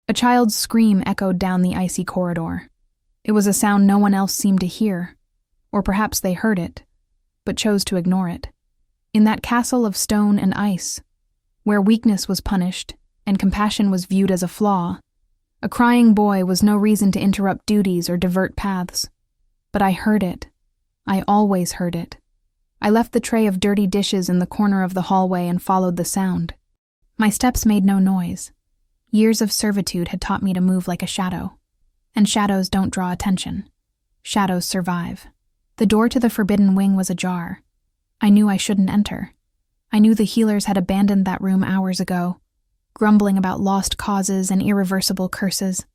A child's scream echoed down the icy corridor. It was a sound no one else seemed to hear, or perhaps they heard it, but chose to ignore it. In that castle of stone and ice, where weakness was punished and compassion was viewed as a flaw, a crying boy was no reason to interrupt duties or divert paths. But I heard it. I always heard it. I left the tray of dirty dishes in the corner of the hallway and followed the sound. My steps made no noise. Years of servitude had taught me to move like a shadow. And shadows don't draw attention. Shadows survive. The door to the forbidden wing was ajar. I knew I shouldn't enter. I knew the healers had abandoned that room hours ago, grumbling about lost causes and irreversible curses.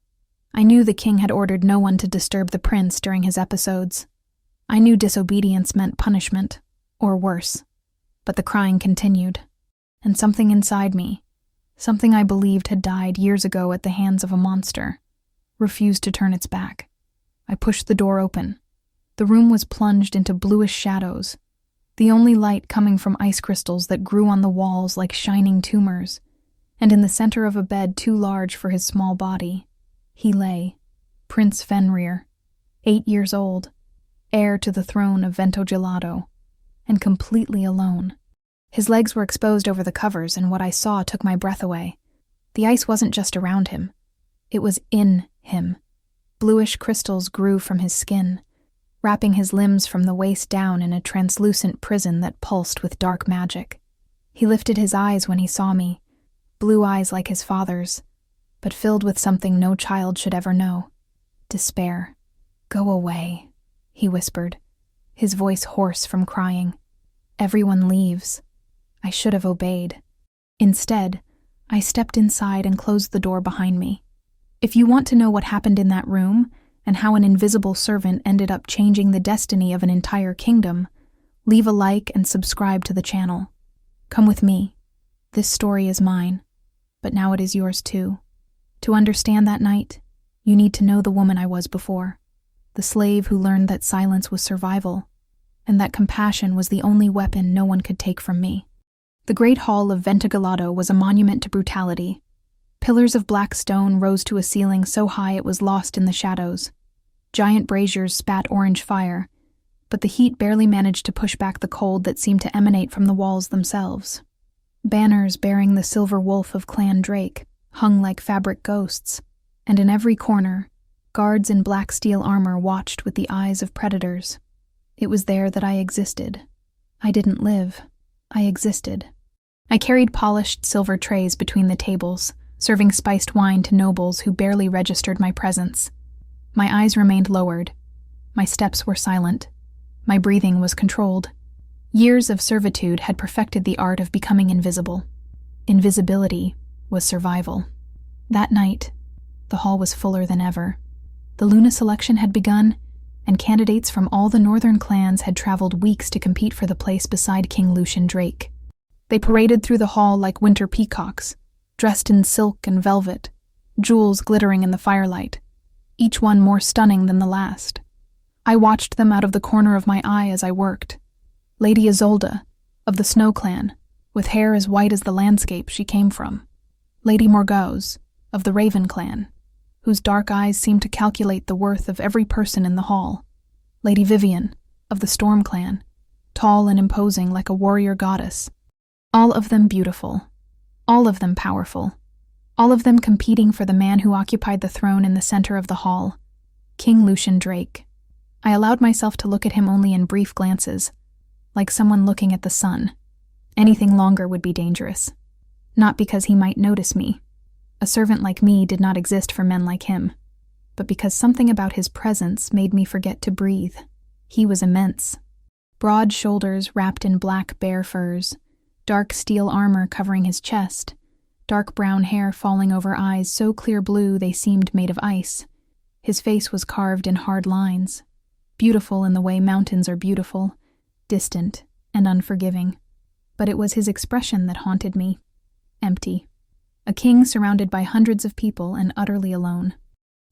I knew the king had ordered no one to disturb the prince during his episodes. I knew disobedience meant punishment, or worse. But the crying continued, and something inside me, something I believed had died years ago at the hands of a monster, refused to turn its back. I pushed the door open. The room was plunged into bluish shadows, the only light coming from ice crystals that grew on the walls like shining tumors, and in the center of a bed too large for his small body, he lay, Prince Fenrir, 8 years old, heir to the throne of Ventogelato, and completely alone. His legs were exposed over the covers, and what I saw took my breath away. The ice wasn't just around him. It was in him. Bluish crystals grew from his skin, wrapping his limbs from the waist down in a translucent prison that pulsed with dark magic. He lifted his eyes when he saw me, blue eyes like his father's, but filled with something no child should ever know. Despair. "Go away," he whispered, his voice hoarse from crying. "Everyone leaves." I should have obeyed. Instead, I stepped inside and closed the door behind me. If you want to know what happened in that room, and how an invisible servant ended up changing the destiny of an entire kingdom, leave a like and subscribe to the channel. Come with me. This story is mine, but now it is yours too. To understand that night, you need to know the woman I was before, the slave who learned that silence was survival, and that compassion was the only weapon no one could take from me. The Great Hall of Ventogelato was a monument to brutality. Pillars of black stone rose to a ceiling so high it was lost in the shadows. Giant braziers spat orange fire, but the heat barely managed to push back the cold that seemed to emanate from the walls themselves. Banners bearing the silver wolf of Clan Drake hung like fabric ghosts, and in every corner, guards in black steel armor watched with the eyes of predators. It was there that I existed. I didn't live. I existed. I carried polished silver trays between the tables, serving spiced wine to nobles who barely registered my presence. My eyes remained lowered. My steps were silent. My breathing was controlled. Years of servitude had perfected the art of becoming invisible. Invisibility was survival. That night, the hall was fuller than ever. The Luna selection had begun, and candidates from all the northern clans had traveled weeks to compete for the place beside King Lucian Drake. They paraded through the hall like winter peacocks, dressed in silk and velvet, jewels glittering in the firelight, each one more stunning than the last. I watched them out of the corner of my eye as I worked. Lady Isolde, of the Snow Clan, with hair as white as the landscape she came from. Lady Morgause, of the Raven Clan, whose dark eyes seemed to calculate the worth of every person in the hall. Lady Vivian, of the Storm Clan, tall and imposing like a warrior goddess. All of them beautiful. All of them powerful. All of them competing for the man who occupied the throne in the center of the hall, King Lucian Drake. I allowed myself to look at him only in brief glances, like someone looking at the sun. Anything longer would be dangerous. Not because he might notice me. A servant like me did not exist for men like him, but because something about his presence made me forget to breathe. He was immense. Broad shoulders wrapped in black bear furs, dark steel armor covering his chest, dark brown hair falling over eyes so clear blue they seemed made of ice. His face was carved in hard lines, beautiful in the way mountains are beautiful, distant and unforgiving. But it was his expression that haunted me. Empty. A king surrounded by hundreds of people and utterly alone.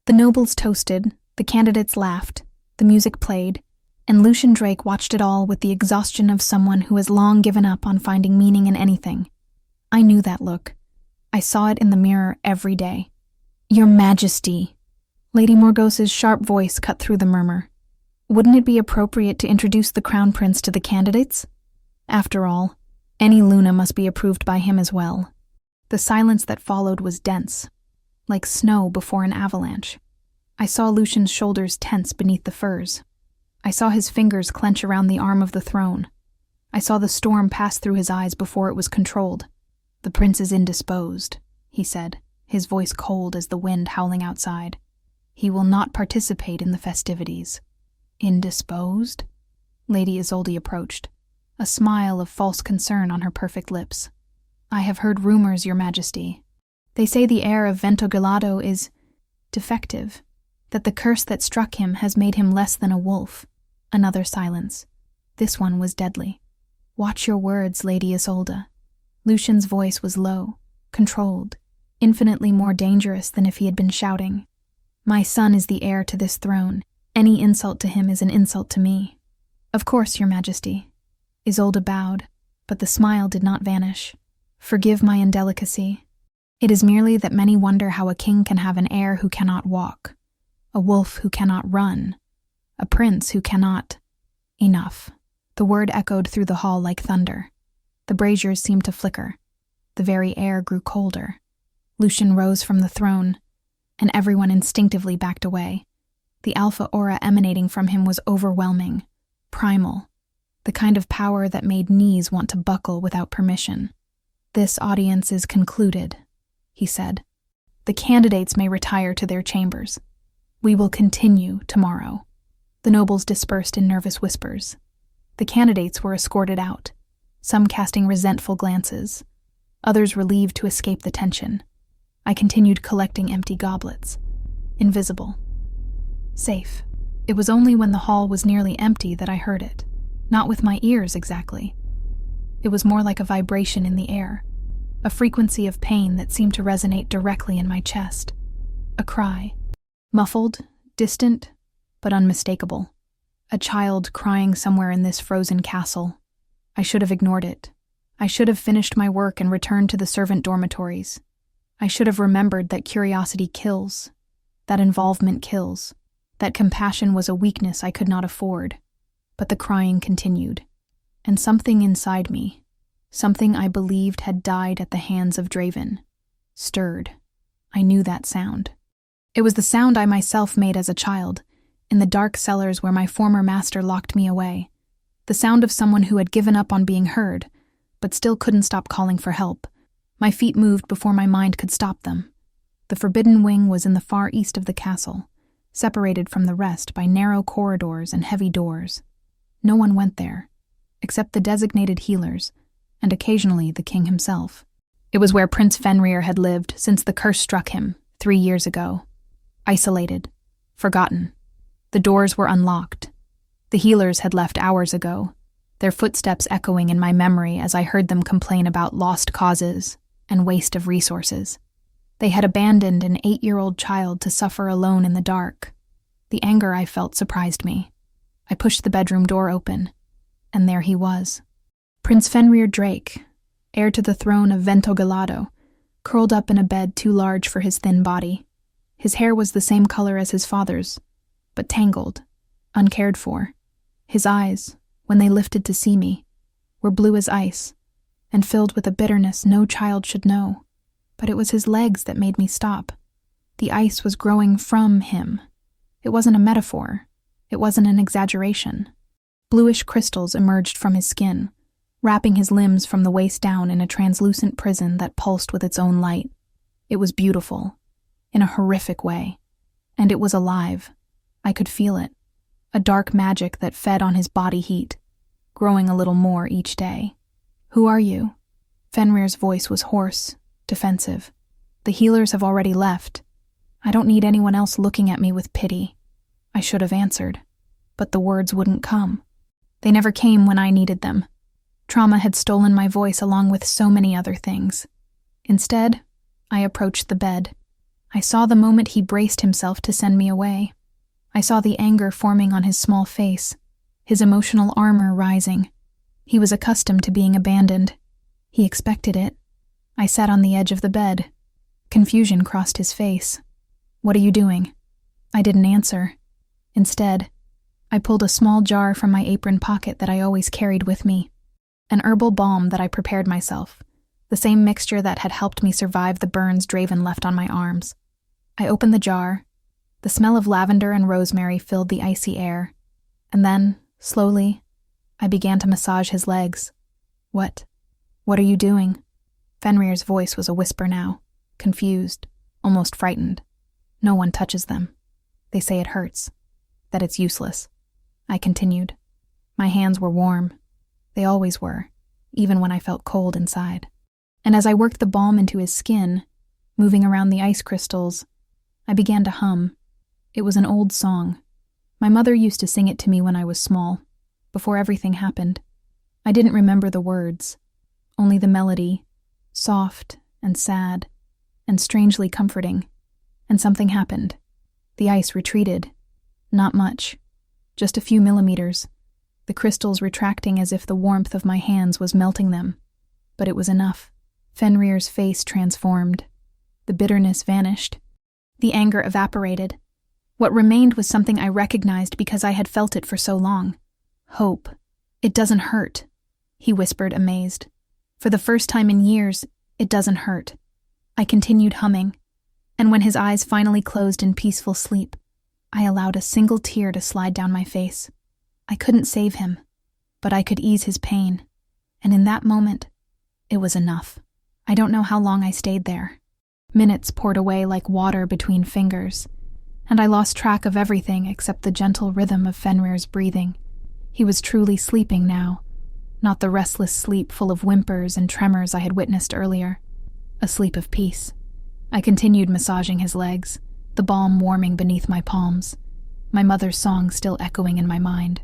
The nobles toasted, the candidates laughed, the music played, and Lucian Drake watched it all with the exhaustion of someone who has long given up on finding meaning in anything. I knew that look. I saw it in the mirror every day. Your Majesty. Lady Morghose's sharp voice cut through the murmur. Wouldn't it be appropriate to introduce the Crown Prince to the candidates? After all, any Luna must be approved by him as well. The silence that followed was dense, like snow before an avalanche. I saw Lucian's shoulders tense beneath the furs. I saw his fingers clench around the arm of the throne. I saw the storm pass through his eyes before it was controlled. "The prince is indisposed," he said, his voice cold as the wind howling outside. "He will not participate in the festivities." "Indisposed?" Lady Isolde approached, a smile of false concern on her perfect lips. "I have heard rumors, Your Majesty. They say the heir of Ventogelato is defective, that the curse that struck him has made him less than a wolf." Another silence. This one was deadly. "Watch your words, Lady Isolde." Lucian's voice was low, controlled, infinitely more dangerous than if he had been shouting. "My son is the heir to this throne. Any insult to him is an insult to me." "Of course, Your Majesty." Isolde bowed, but the smile did not vanish. "Forgive my indelicacy. It is merely that many wonder how a king can have an heir who cannot walk, a wolf who cannot run, a prince who cannot—" "Enough." The word echoed through the hall like thunder. The braziers seemed to flicker. The very air grew colder. Lucian rose from the throne, and everyone instinctively backed away. The alpha aura emanating from him was overwhelming, primal, the kind of power that made knees want to buckle without permission. "This audience is concluded," he said. "The candidates may retire to their chambers. We will continue tomorrow." The nobles dispersed in nervous whispers. The candidates were escorted out, some casting resentful glances, others relieved to escape the tension. I continued collecting empty goblets. Invisible. Safe. It was only when the hall was nearly empty that I heard it. Not with my ears, exactly. It was more like a vibration in the air, a frequency of pain that seemed to resonate directly in my chest. A cry. Muffled, distant, but unmistakable. A child crying somewhere in this frozen castle. I should have ignored it. I should have finished my work and returned to the servant dormitories. I should have remembered that curiosity kills, that involvement kills, that compassion was a weakness I could not afford. But the crying continued, and something inside me, something I believed had died at the hands of Draven, stirred. I knew that sound. It was the sound I myself made as a child, in the dark cellars where my former master locked me away. The sound of someone who had given up on being heard, but still couldn't stop calling for help. My feet moved before my mind could stop them. The forbidden wing was in the far east of the castle, separated from the rest by narrow corridors and heavy doors. No one went there, except the designated healers, and occasionally the king himself. It was where Prince Fenrir had lived since the curse struck him 3 years ago. Isolated, forgotten. The doors were unlocked. The healers had left hours ago, their footsteps echoing in my memory as I heard them complain about lost causes and waste of resources. They had abandoned an 8-year-old child to suffer alone in the dark. The anger I felt surprised me. I pushed the bedroom door open, and there he was. Prince Fenrir Drake, heir to the throne of Ventogelato, curled up in a bed too large for his thin body. His hair was the same color as his father's, but tangled, uncared for. His eyes, when they lifted to see me, were blue as ice, and filled with a bitterness no child should know. But it was his legs that made me stop. The ice was growing from him. It wasn't a metaphor. It wasn't an exaggeration. Bluish crystals emerged from his skin, wrapping his limbs from the waist down in a translucent prison that pulsed with its own light. It was beautiful, in a horrific way. And it was alive. I could feel it. A dark magic that fed on his body heat, growing a little more each day. "Who are you?" Fenrir's voice was hoarse, defensive. "The healers have already left. I don't need anyone else looking at me with pity." I should have answered, but the words wouldn't come. They never came when I needed them. Trauma had stolen my voice along with so many other things. Instead, I approached the bed. I saw the moment he braced himself to send me away. I saw the anger forming on his small face, his emotional armor rising. He was accustomed to being abandoned. He expected it. I sat on the edge of the bed. Confusion crossed his face. "What are you doing?" I didn't answer. Instead, I pulled a small jar from my apron pocket that I always carried with me. An herbal balm that I prepared myself, the same mixture that had helped me survive the burns Draven left on my arms. I opened the jar. The smell of lavender and rosemary filled the icy air, and then, slowly, I began to massage his legs. What are you doing?" Fenrir's voice was a whisper now, confused, almost frightened. "No one touches them. They say it hurts, that it's useless." I continued. My hands were warm. They always were, even when I felt cold inside. And as I worked the balm into his skin, moving around the ice crystals, I began to hum. It was an old song. My mother used to sing it to me when I was small, before everything happened. I didn't remember the words, only the melody, soft and sad and strangely comforting. And something happened. The ice retreated. Not much. Just a few millimeters. The crystals retracting as if the warmth of my hands was melting them. But it was enough. Fenrir's face transformed. The bitterness vanished. The anger evaporated. What remained was something I recognized because I had felt it for so long. Hope. "It doesn't hurt," he whispered, amazed. "For the first time in years, it doesn't hurt." I continued humming, and when his eyes finally closed in peaceful sleep, I allowed a single tear to slide down my face. I couldn't save him, but I could ease his pain, and in that moment, it was enough. I don't know how long I stayed there. Minutes poured away like water between fingers, and I lost track of everything except the gentle rhythm of Fenrir's breathing. He was truly sleeping now, not the restless sleep full of whimpers and tremors I had witnessed earlier. A sleep of peace. I continued massaging his legs, the balm warming beneath my palms, my mother's song still echoing in my mind.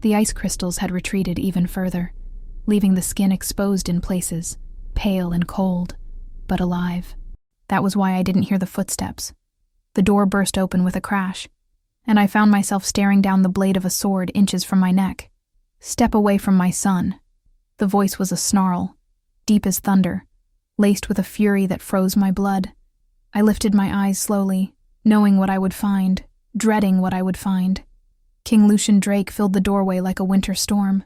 The ice crystals had retreated even further, leaving the skin exposed in places, pale and cold, but alive. That was why I didn't hear the footsteps. The door burst open with a crash, and I found myself staring down the blade of a sword inches from my neck. "Step away from my son." The voice was a snarl, deep as thunder, laced with a fury that froze my blood. I lifted my eyes slowly, knowing what I would find, dreading what I would find. King Lucian Drake filled the doorway like a winter storm.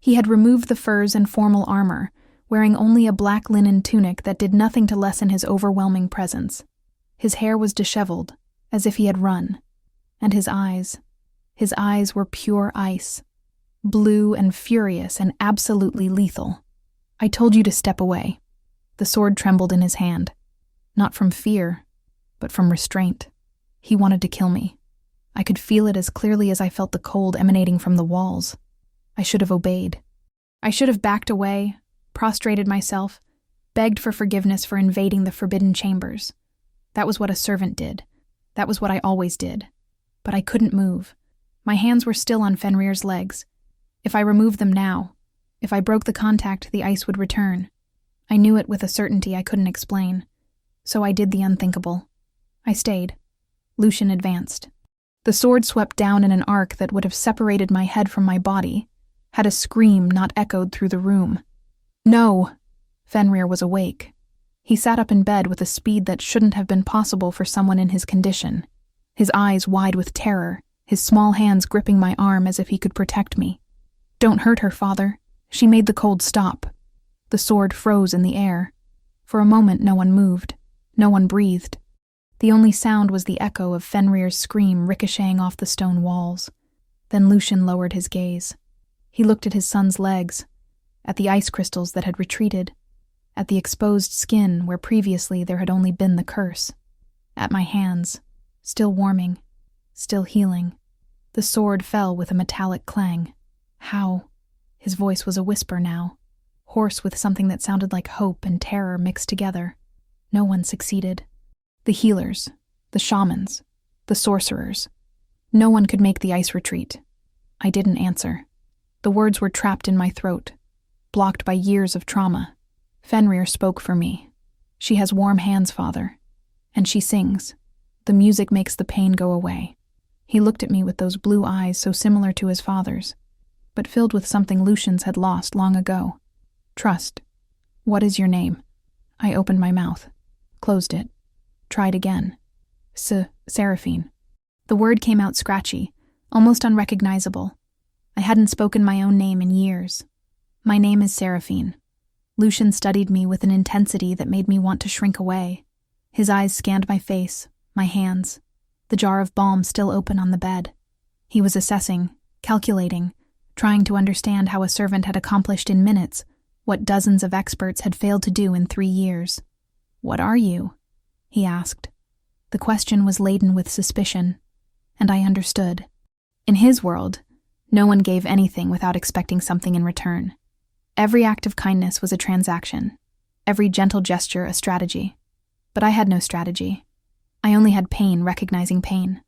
He had removed the furs and formal armor, wearing only a black linen tunic that did nothing to lessen his overwhelming presence. His hair was disheveled, as if he had run, and his eyes were pure ice, blue and furious and absolutely lethal. "I told you to step away." The sword trembled in his hand, not from fear, but from restraint. He wanted to kill me. I could feel it as clearly as I felt the cold emanating from the walls. I should have obeyed. I should have backed away, prostrated myself, begged for forgiveness for invading the forbidden chambers. That was what a servant did. That was what I always did. But I couldn't move. My hands were still on Fenrir's legs. If I removed them now, if I broke the contact, the ice would return. I knew it with a certainty I couldn't explain. So I did the unthinkable. I stayed. Lucian advanced. The sword swept down in an arc that would have separated my head from my body, had a scream not echoed through the room. "No!" Fenrir was awake. He sat up in bed with a speed that shouldn't have been possible for someone in his condition, his eyes wide with terror, his small hands gripping my arm as if he could protect me. "Don't hurt her, father. She made the cold stop." The sword froze in the air. For a moment no one moved. No one breathed. The only sound was the echo of Fenrir's scream ricocheting off the stone walls. Then Lucian lowered his gaze. He looked at his son's legs, at the ice crystals that had retreated, at the exposed skin where previously there had only been the curse, at my hands, still warming, still healing. The sword fell with a metallic clang. "How?" His voice was a whisper now, hoarse with something that sounded like hope and terror mixed together. No one succeeded. The healers, the shamans, the sorcerers. No one could make the ice retreat. I didn't answer. The words were trapped in my throat, blocked by years of trauma. Fenrir spoke for me. "She has warm hands, father. And she sings. The music makes the pain go away." He looked at me with those blue eyes so similar to his father's, but filled with something Lucian's had lost long ago. "Trust. What is your name?" I opened my mouth, closed it, tried again. Seraphine. The word came out scratchy, almost unrecognizable. I hadn't spoken my own name in years. My name is Seraphine. Lucian studied me with an intensity that made me want to shrink away. His eyes scanned my face, my hands, the jar of balm still open on the bed. He was assessing, calculating, trying to understand how a servant had accomplished in minutes what dozens of experts had failed to do in 3 years. "What are you?" he asked. The question was laden with suspicion, and I understood. In his world, no one gave anything without expecting something in return. Every act of kindness was a transaction, every gentle gesture a strategy. But I had no strategy. I only had pain recognizing pain.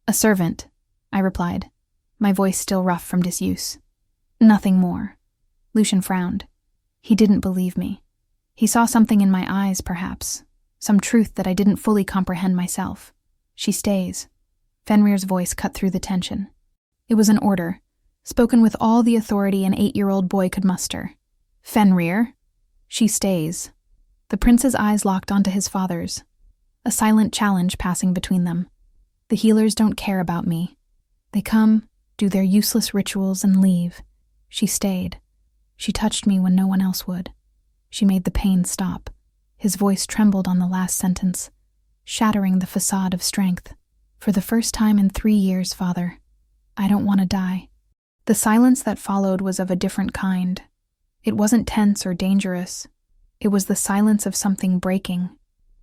"A servant," I replied, my voice still rough from disuse. "Nothing more." Lucian frowned. He didn't believe me. He saw something in my eyes, perhaps, some truth that I didn't fully comprehend myself. "She stays." Fenrir's voice cut through the tension. It was an order, spoken with all the authority an 8-year-old boy could muster. "Fenrir, she stays." The prince's eyes locked onto his father's, a silent challenge passing between them. "The healers don't care about me. They come, do their useless rituals, and leave. She stayed. She touched me when no one else would. She made the pain stop." His voice trembled on the last sentence, shattering the facade of strength. "For the first time in 3 years, Father, I don't want to die." The silence that followed was of a different kind. It wasn't tense or dangerous. It was the silence of something breaking.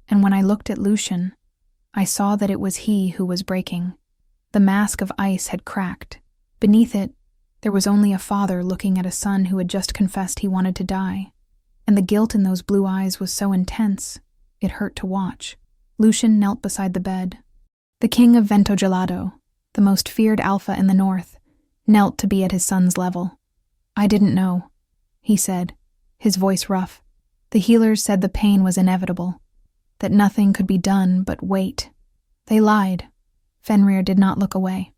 And when I looked at Lucian, I saw that it was he who was breaking. The mask of ice had cracked. Beneath it, there was only a father looking at a son who had just confessed he wanted to die. And the guilt in those blue eyes was so intense, it hurt to watch. Lucian knelt beside the bed. The king of Vento Gelado, the most feared alpha in the north, knelt to be at his son's level. "I didn't know," he said, his voice rough. "The healers said the pain was inevitable, that nothing could be done but wait. They lied." Fenrir did not look away.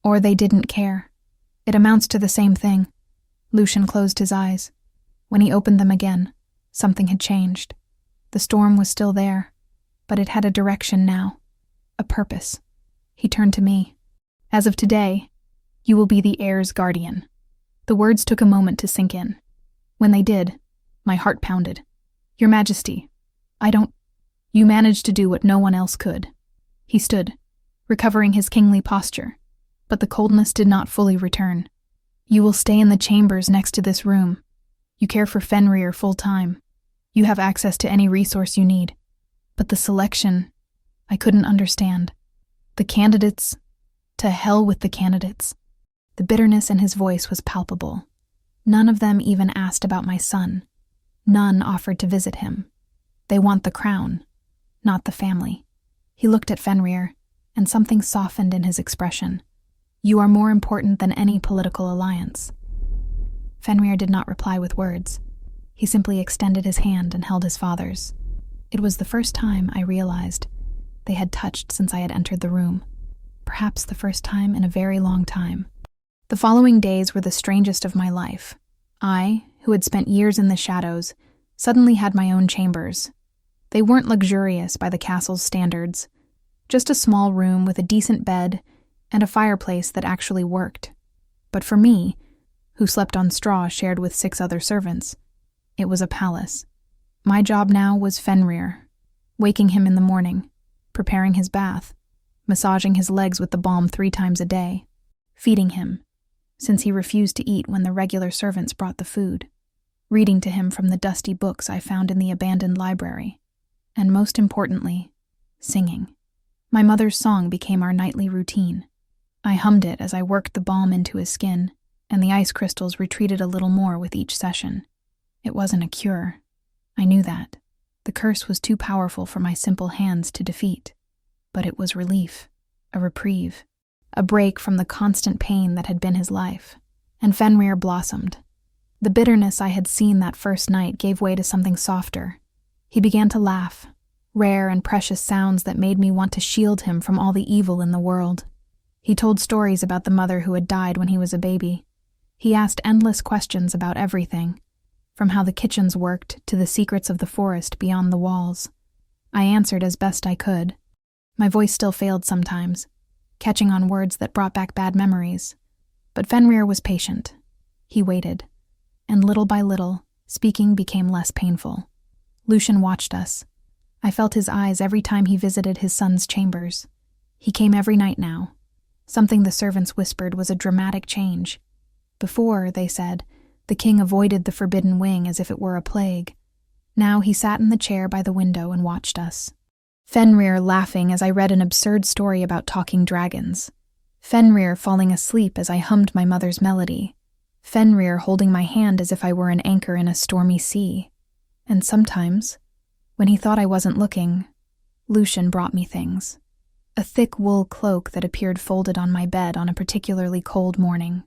"Or they didn't care. It amounts to the same thing." Lucian closed his eyes. When he opened them again, something had changed. The storm was still there, but it had a direction now, a purpose. He turned to me. "As of today, you will be the heir's guardian." The words took a moment to sink in. When they did, my heart pounded. "Your Majesty, you managed to do what no one else could." He stood, recovering his kingly posture, but the coldness did not fully return. "You will stay in the chambers next to this room. You care for Fenrir full time. You have access to any resource you need. But the selection, I couldn't understand. The candidates, to hell with the candidates." The bitterness in his voice was palpable. None of them even asked about my son. None offered to visit him. They want the crown, not the family. He looked at Fenrir, and something softened in his expression. "You are more important than any political alliance." Fenrir did not reply with words. He simply extended his hand and held his father's. It was the first time I realized they had touched since I had entered the room. Perhaps the first time in a very long time. The following days were the strangest of my life. I, who had spent years in the shadows, suddenly had my own chambers. They weren't luxurious by the castle's standards, just a small room with a decent bed and a fireplace that actually worked. But for me, who slept on straw shared with 6 other servants, it was a palace. My job now was Fenrir, waking him in the morning, preparing his bath, massaging his legs with the balm 3 times a day, feeding him, since he refused to eat when the regular servants brought the food, reading to him from the dusty books I found in the abandoned library, and most importantly, singing. My mother's song became our nightly routine. I hummed it as I worked the balm into his skin, and the ice crystals retreated a little more with each session. It wasn't a cure. I knew that. The curse was too powerful for my simple hands to defeat. But it was relief, a reprieve, a break from the constant pain that had been his life. And Fenrir blossomed. The bitterness I had seen that first night gave way to something softer. He began to laugh, rare and precious sounds that made me want to shield him from all the evil in the world. He told stories about the mother who had died when he was a baby. He asked endless questions about everything, from how the kitchens worked to the secrets of the forest beyond the walls. I answered as best I could. My voice still failed sometimes, catching on words that brought back bad memories. But Fenrir was patient. He waited, and little by little, speaking became less painful. Lucian watched us. I felt his eyes every time he visited his son's chambers. He came every night now. Something the servants whispered was a dramatic change. Before, they said, the king avoided the forbidden wing as if it were a plague. Now he sat in the chair by the window and watched us. Fenrir laughing as I read an absurd story about talking dragons. Fenrir falling asleep as I hummed my mother's melody. Fenrir holding my hand as if I were an anchor in a stormy sea. And sometimes, when he thought I wasn't looking, Lucian brought me things. A thick wool cloak that appeared folded on my bed on a particularly cold morning.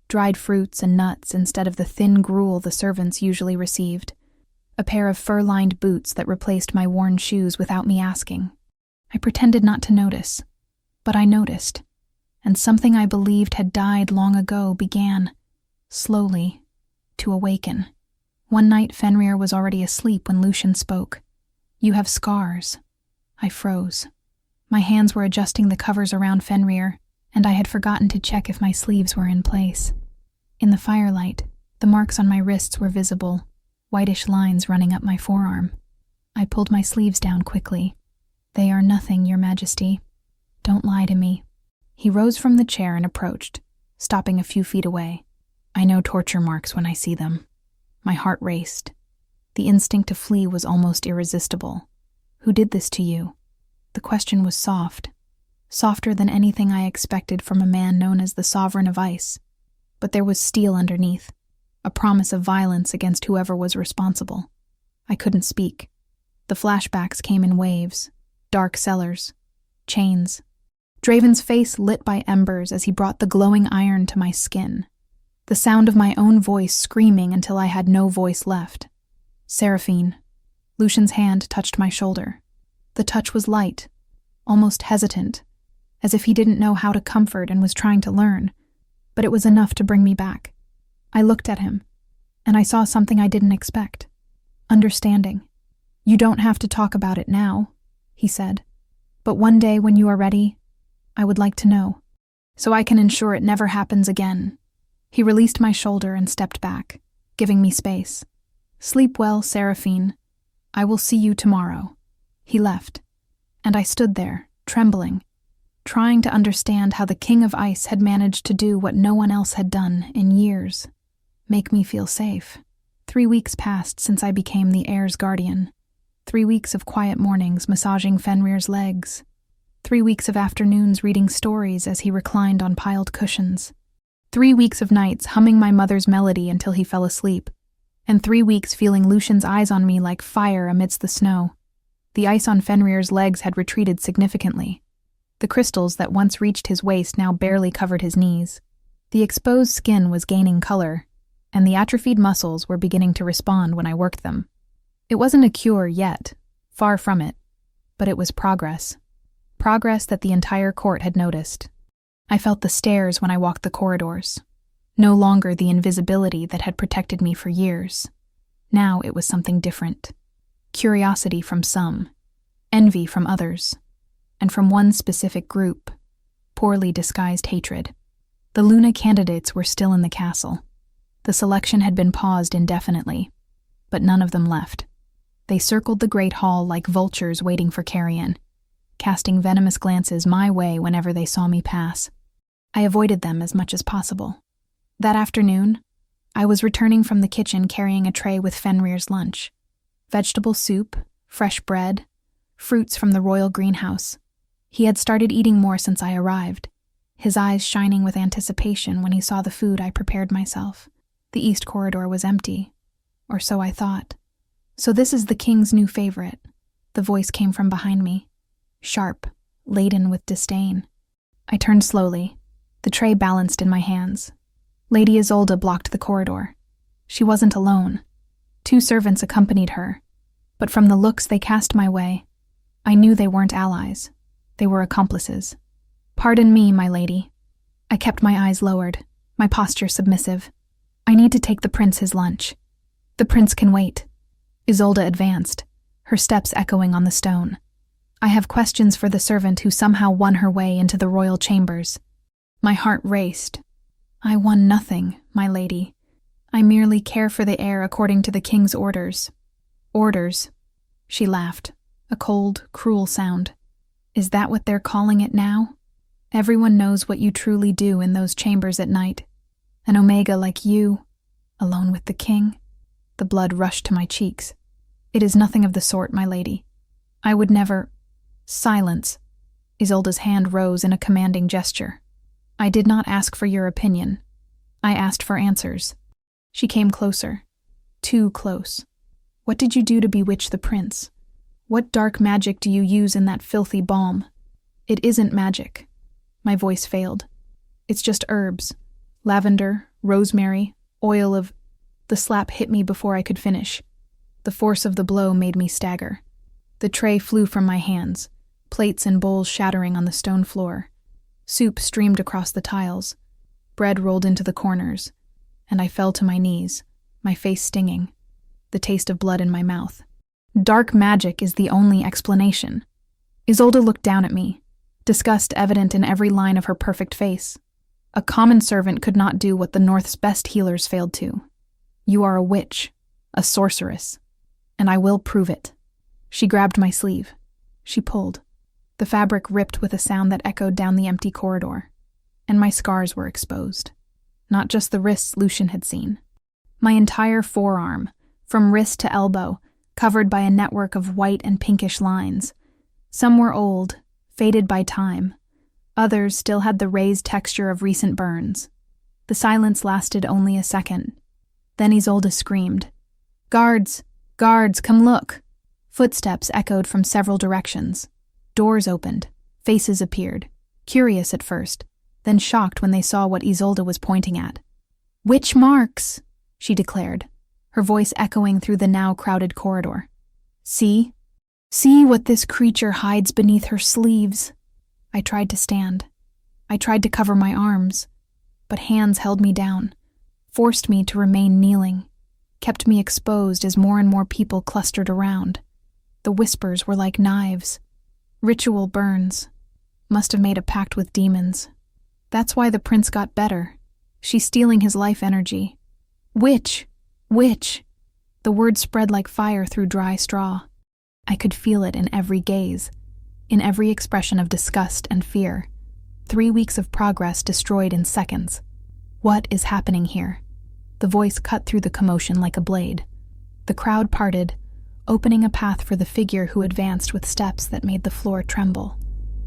Dried fruits and nuts instead of the thin gruel the servants usually received. A pair of fur-lined boots that replaced my worn shoes without me asking. I pretended not to notice, but I noticed, and something I believed had died long ago began, slowly, to awaken. One night Fenrir was already asleep when Lucian spoke. "You have scars." I froze. My hands were adjusting the covers around Fenrir, and I had forgotten to check if my sleeves were in place. In the firelight, the marks on my wrists were visible, whitish lines running up my forearm. I pulled my sleeves down quickly. "They are nothing, Your Majesty. Don't lie to me." He rose from the chair and approached, stopping a few feet away. I know torture marks when I see them. My heart raced. The instinct to flee was almost irresistible. "Who did this to you?" The question was soft, softer than anything I expected from a man known as the Sovereign of Ice. But there was steel underneath, a promise of violence against whoever was responsible. I couldn't speak. The flashbacks came in waves, dark cellars, chains. Draven's face lit by embers as he brought the glowing iron to my skin. The sound of my own voice screaming until I had no voice left. "Seraphine." Lucian's hand touched my shoulder. The touch was light, almost hesitant, as if he didn't know how to comfort and was trying to learn, but it was enough to bring me back. I looked at him, and I saw something I didn't expect. Understanding. "You don't have to talk about it now," he said, "but one day when you are ready, I would like to know, so I can ensure it never happens again." He released my shoulder and stepped back, giving me space. "Sleep well, Seraphine. I will see you tomorrow." He left, and I stood there, trembling, trying to understand how the King of Ice had managed to do what no one else had done in years. Make me feel safe. 3 weeks passed since I became the heir's guardian. 3 weeks of quiet mornings massaging Fenrir's legs. 3 weeks of afternoons reading stories as he reclined on piled cushions. 3 weeks of nights humming my mother's melody until he fell asleep. And 3 weeks feeling Lucian's eyes on me like fire amidst the snow. The ice on Fenrir's legs had retreated significantly. The crystals that once reached his waist now barely covered his knees. The exposed skin was gaining color, and the atrophied muscles were beginning to respond when I worked them. It wasn't a cure yet, far from it, but it was progress. Progress that the entire court had noticed. I felt the stares when I walked the corridors. No longer the invisibility that had protected me for years. Now it was something different. Curiosity from some, envy from others, and from one specific group, poorly disguised hatred. The Luna candidates were still in the castle. The selection had been paused indefinitely, but none of them left. They circled the great hall like vultures waiting for carrion, casting venomous glances my way whenever they saw me pass. I avoided them as much as possible. That afternoon, I was returning from the kitchen carrying a tray with Fenrir's lunch. Vegetable soup, fresh bread, fruits from the royal greenhouse. He had started eating more since I arrived, his eyes shining with anticipation when he saw the food I prepared myself. The east corridor was empty, or so I thought. "So this is the king's new favorite," the voice came from behind me, sharp, laden with disdain. I turned slowly, the tray balanced in my hands. Lady Isolde blocked the corridor. She wasn't alone. 2 servants accompanied her, but from the looks they cast my way, I knew they weren't allies. They were accomplices. "Pardon me, my lady." I kept my eyes lowered, my posture submissive. "I need to take the prince his lunch." "The prince can wait." Isolde advanced, her steps echoing on the stone. I have questions for the servant who somehow won her way into the royal chambers." My heart raced. "I won nothing, my lady. I merely care for the heir according to the king's orders." "Orders?" She laughed, a cold, cruel sound. "Is that what they're calling it now? Everyone knows what you truly do in those chambers at night. An Omega like you, alone with the king?" The blood rushed to my cheeks. "It is nothing of the sort, my lady. I would never—" "Silence." Isolde's hand rose in a commanding gesture. "I did not ask for your opinion. I asked for answers." She came closer. Too close. "What did you do to bewitch the prince? What dark magic do you use in that filthy balm?" "It isn't magic." My voice failed. "It's just herbs. Lavender, rosemary, oil of—" The slap hit me before I could finish. The force of the blow made me stagger. The tray flew from my hands, plates and bowls shattering on the stone floor. Soup streamed across the tiles. Bread rolled into the corners, and I fell to my knees, my face stinging, the taste of blood in my mouth. "Dark magic is the only explanation." Isolde looked down at me, disgust evident in every line of her perfect face. "A common servant could not do what the North's best healers failed to. You are a witch, a sorceress, and I will prove it." She grabbed my sleeve. She pulled. The fabric ripped with a sound that echoed down the empty corridor, and my scars were exposed. Not just the wrists Lucian had seen. My entire forearm, from wrist to elbow, covered by a network of white and pinkish lines. Some were old, faded by time. Others still had the raised texture of recent burns. The silence lasted only a second. Then Isolde screamed, "Guards! Guards, come look!" Footsteps echoed from several directions. Doors opened. Faces appeared, curious at first, then shocked when they saw what Isolde was pointing at. "Witch marks!" she declared, her voice echoing through the now crowded corridor. "See? See what this creature hides beneath her sleeves." I tried to stand. I tried to cover my arms, but hands held me down, forced me to remain kneeling, kept me exposed as more and more people clustered around. The whispers were like knives. Ritual burns. Must have made a pact with demons. That's why the prince got better. She's stealing his life energy. "Witch! Witch!" The word spread like fire through dry straw. I could feel it in every gaze, in every expression of disgust and fear. 3 weeks of progress destroyed in seconds. What is happening here? The voice cut through the commotion like a blade. The crowd parted, opening a path for the figure who advanced with steps that made the floor tremble.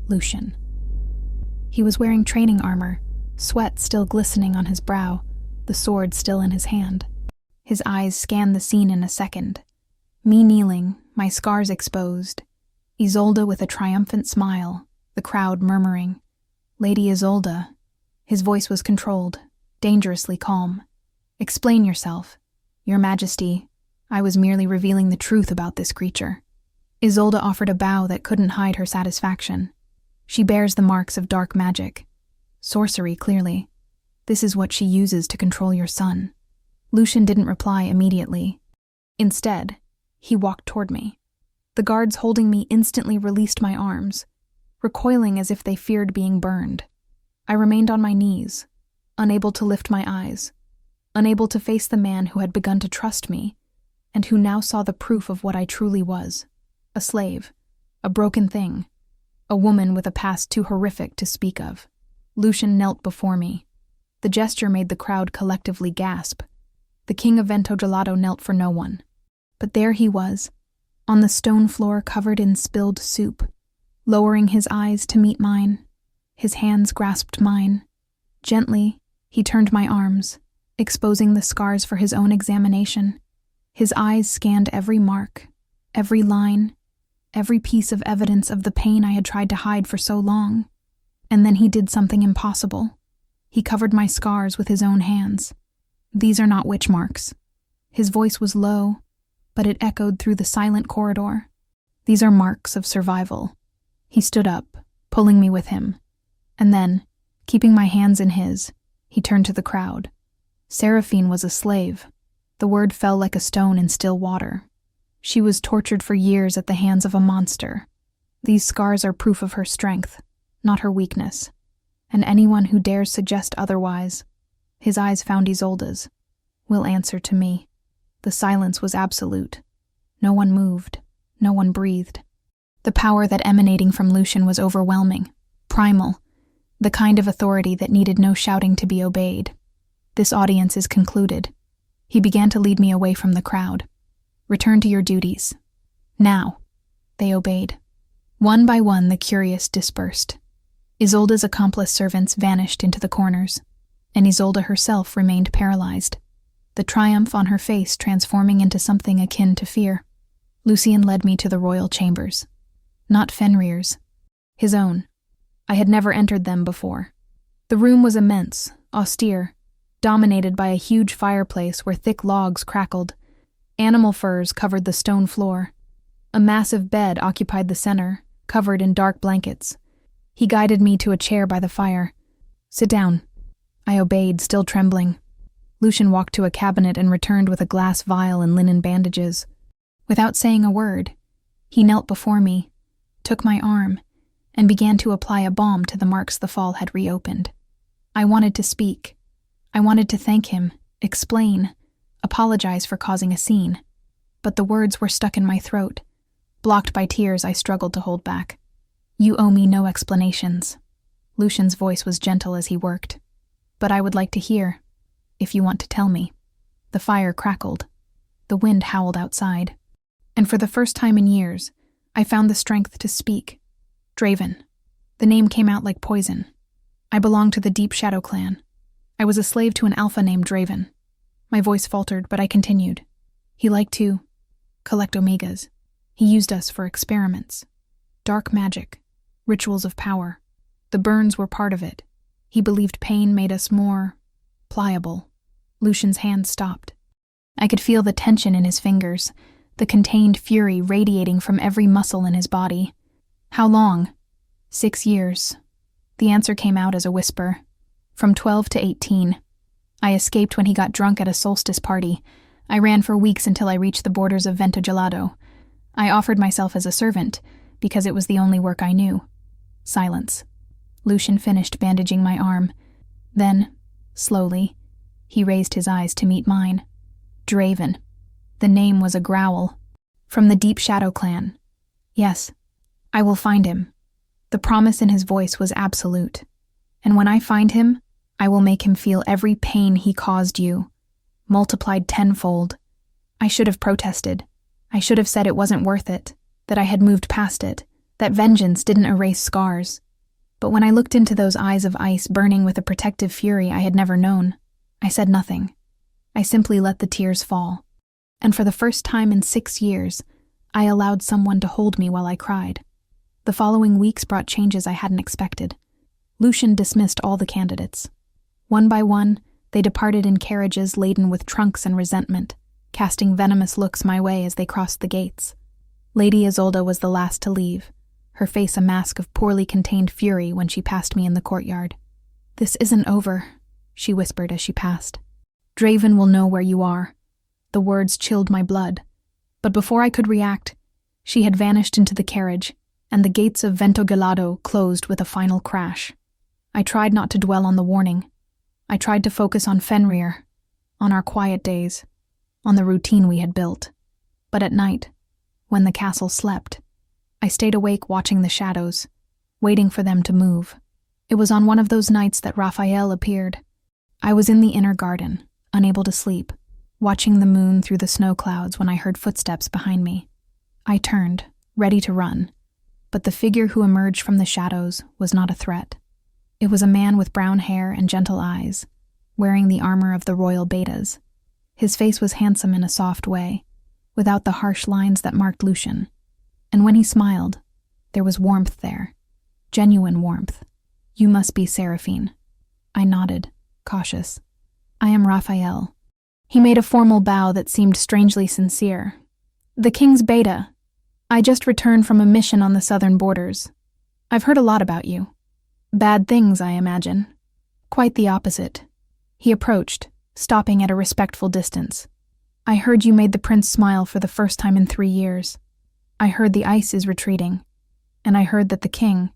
Lucian. He was wearing training armor, sweat still glistening on his brow, the sword still in his hand. His eyes scanned the scene in a second. Me kneeling, my scars exposed. Isolde with a triumphant smile, the crowd murmuring, "Lady Isolde." His voice was controlled, dangerously calm. "Explain yourself. Your Majesty, I was merely revealing the truth about this creature." Isolde offered a bow that couldn't hide her satisfaction. "She bears the marks of dark magic. Sorcery, clearly. This is what she uses to control your son." Lucian didn't reply immediately. Instead, he walked toward me. The guards holding me instantly released my arms, recoiling as if they feared being burned. I remained on my knees, unable to lift my eyes, unable to face the man who had begun to trust me, and who now saw the proof of what I truly was: a slave, a broken thing, a woman with a past too horrific to speak of. Lucian knelt before me. The gesture made the crowd collectively gasp. The king of Vento Gelato knelt for no one. But there he was, on the stone floor covered in spilled soup, lowering his eyes to meet mine. His hands grasped mine. Gently, he turned my arms, exposing the scars for his own examination. His eyes scanned every mark, every line, every piece of evidence of the pain I had tried to hide for so long. And then he did something impossible. He covered my scars with his own hands. "These are not witch marks." His voice was low, but it echoed through the silent corridor. "These are marks of survival." He stood up, pulling me with him. And then, keeping my hands in his, he turned to the crowd. Seraphine was a slave. The word fell like a stone in still water. She was tortured for years at the hands of a monster. These scars are proof of her strength, not her weakness, and anyone who dares suggest otherwise, his eyes found Isolde's, will answer to me. The silence was absolute. No one moved, no one breathed. The power that emanating from Lucian was overwhelming, primal, the kind of authority that needed no shouting to be obeyed. This audience is concluded. He began to lead me away from the crowd. Return to your duties. Now. They obeyed. One by one, the curious dispersed. Isolde's accomplice servants vanished into the corners, and Isolde herself remained paralyzed, the triumph on her face transforming into something akin to fear. Lucien led me to the royal chambers. Not Fenrir's. His own. I had never entered them before. The room was immense, austere, dominated by a huge fireplace where thick logs crackled. Animal furs covered the stone floor. A massive bed occupied the center, covered in dark blankets. He guided me to a chair by the fire. Sit down. I obeyed, still trembling. Lucian walked to a cabinet and returned with a glass vial and linen bandages. Without saying a word, he knelt before me, took my arm, and began to apply a balm to the marks the fall had reopened. I wanted to speak. I wanted to thank him, explain, apologize for causing a scene. But the words were stuck in my throat. Blocked by tears, I struggled to hold back. You owe me no explanations. Lucian's voice was gentle as he worked. But I would like to hear, if you want to tell me. The fire crackled. The wind howled outside. And for the first time in years, I found the strength to speak. Draven. The name came out like poison. I belonged to the Deep Shadow clan. I was a slave to an alpha named Draven. My voice faltered, but I continued. He liked to collect omegas. He used us for experiments. Dark magic. Rituals of power. The burns were part of it. He believed pain made us more pliable. Lucian's hand stopped. I could feel the tension in his fingers, the contained fury radiating from every muscle in his body. How long? 6 years. The answer came out as a whisper. From 12 to 18. I escaped when he got drunk at a solstice party. I ran for weeks until I reached the borders of Vento Gelado. I offered myself as a servant, because it was the only work I knew. Silence. Lucian finished bandaging my arm. Then, slowly, he raised his eyes to meet mine. Draven. The name was a growl. From the Deep Shadow clan. Yes, I will find him. The promise in his voice was absolute. And when I find him, I will make him feel every pain he caused you, multiplied tenfold. I should have protested. I should have said it wasn't worth it, that I had moved past it, that vengeance didn't erase scars. But when I looked into those eyes of ice burning with a protective fury I had never known, I said nothing. I simply let the tears fall. And for the first time in 6 years, I allowed someone to hold me while I cried. The following weeks brought changes I hadn't expected. Lucian dismissed all the candidates. One by one, they departed in carriages laden with trunks and resentment, casting venomous looks my way as they crossed the gates. Lady Isolde was the last to leave, her face a mask of poorly contained fury when she passed me in the courtyard. This isn't over, she whispered as she passed. Draven will know where you are. The words chilled my blood. But before I could react, she had vanished into the carriage, and the gates of Vento Gelado closed with a final crash. I tried not to dwell on the warning. I tried to focus on Fenrir, on our quiet days, on the routine we had built. But at night, when the castle slept, I stayed awake watching the shadows, waiting for them to move. It was on one of those nights that Raphael appeared. I was in the inner garden, unable to sleep, watching the moon through the snow clouds when I heard footsteps behind me. I turned, ready to run, but the figure who emerged from the shadows was not a threat. It was a man with brown hair and gentle eyes, wearing the armor of the royal betas. His face was handsome in a soft way, without the harsh lines that marked Lucian. And when he smiled, there was warmth there. Genuine warmth. You must be Seraphine. I nodded, cautious. I am Raphael. He made a formal bow that seemed strangely sincere. The king's beta. I just returned from a mission on the southern borders. I've heard a lot about you. Bad things, I imagine. Quite the opposite. He approached, stopping at a respectful distance. I heard you made the prince smile for the first time in 3 years. I heard the ice is retreating. And I heard that the king,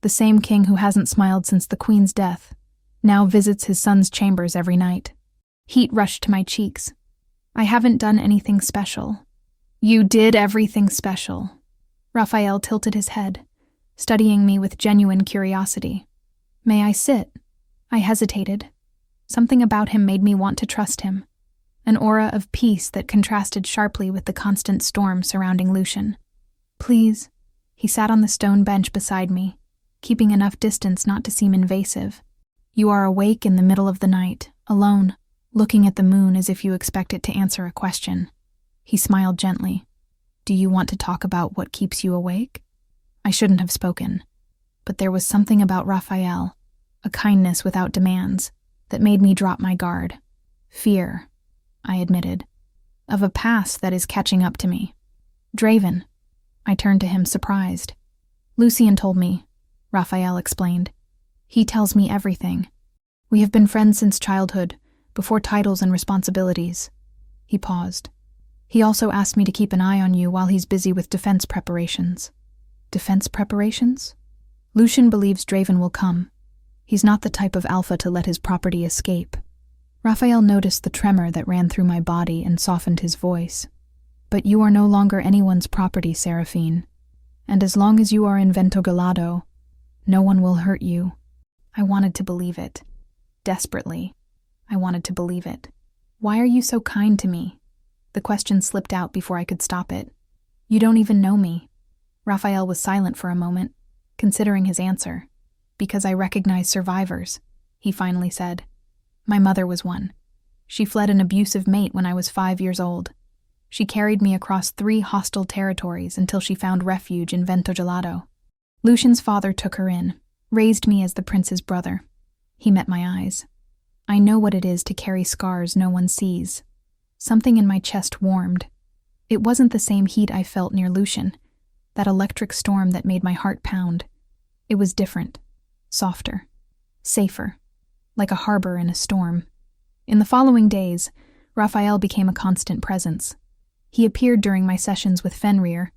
the same king who hasn't smiled since the queen's death, now visits his son's chambers every night. Heat rushed to my cheeks. I haven't done anything special. You did everything special. Raphael tilted his head, studying me with genuine curiosity. May I sit? I hesitated. Something about him made me want to trust him. An aura of peace that contrasted sharply with the constant storm surrounding Lucian. Please. He sat on the stone bench beside me, keeping enough distance not to seem invasive. You are awake in the middle of the night, alone, looking at the moon as if you expect it to answer a question. He smiled gently. Do you want to talk about what keeps you awake? I shouldn't have spoken, but there was something about Raphael, a kindness without demands, that made me drop my guard. Fear, I admitted, of a past that is catching up to me. Draven. I turned to him, surprised. Lucian told me, Raphael explained. He tells me everything. We have been friends since childhood, before titles and responsibilities. He paused. He also asked me to keep an eye on you while he's busy with defense preparations. Defense preparations? Lucian believes Draven will come. He's not the type of alpha to let his property escape. Raphael noticed the tremor that ran through my body and softened his voice. But you are no longer anyone's property, Seraphine. And as long as you are in Ventogalado, no one will hurt you. I wanted to believe it. Desperately, I wanted to believe it. Why are you so kind to me? The question slipped out before I could stop it. You don't even know me. Raphael was silent for a moment, considering his answer. Because I recognize survivors, he finally said. My mother was one. She fled an abusive mate when I was 5 years old. She carried me across 3 hostile territories until she found refuge in Ventogalado. Lucian's father took her in, raised me as the prince's brother. He met my eyes. I know what it is to carry scars no one sees. Something in my chest warmed. It wasn't the same heat I felt near Lucian, that electric storm that made my heart pound. It was different, softer, safer, like a harbor in a storm. In the following days, Raphael became a constant presence. He appeared during my sessions with Fenrir,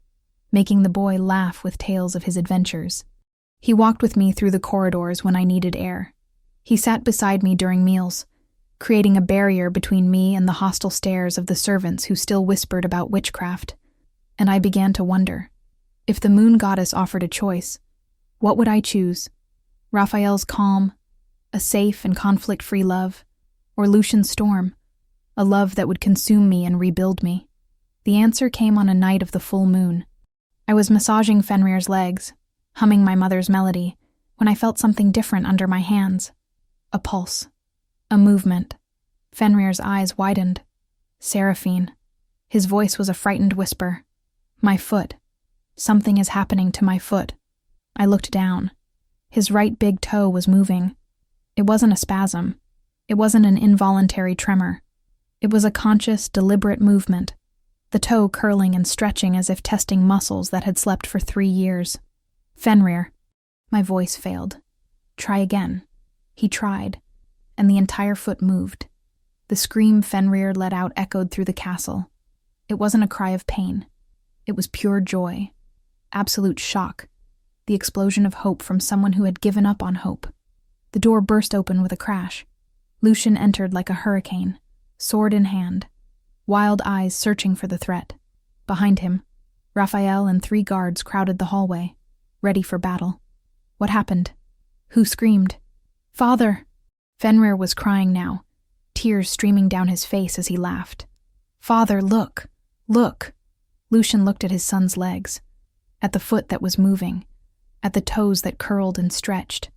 making the boy laugh with tales of his adventures. He walked with me through the corridors when I needed air. He sat beside me during meals, creating a barrier between me and the hostile stares of the servants who still whispered about witchcraft. And I began to wonder, if the moon goddess offered a choice, what would I choose? Raphael's calm, a safe and conflict-free love, or Lucian's storm, a love that would consume me and rebuild me? The answer came on a night of the full moon. I was massaging Fenrir's legs, humming my mother's melody, when I felt something different under my hands. A pulse. A movement. Fenrir's eyes widened. Seraphine. His voice was a frightened whisper. My foot. Something is happening to my foot. I looked down. His right big toe was moving. It wasn't a spasm. It wasn't an involuntary tremor. It was a conscious, deliberate movement, the toe curling and stretching as if testing muscles that had slept for 3 years. Fenrir. My voice failed. Try again. He tried, and the entire foot moved. The scream Fenrir let out echoed through the castle. It wasn't a cry of pain. It was pure joy. Absolute shock. The explosion of hope from someone who had given up on hope. The door burst open with a crash. Lucian entered like a hurricane, sword in hand, wild eyes searching for the threat. Behind him, Raphael and 3 guards crowded the hallway, ready for battle. What happened? Who screamed? Father! Fenrir was crying now, tears streaming down his face as he laughed. Father, look! Look! Lucian looked at his son's legs, at the foot that was moving, at the toes that curled and stretched.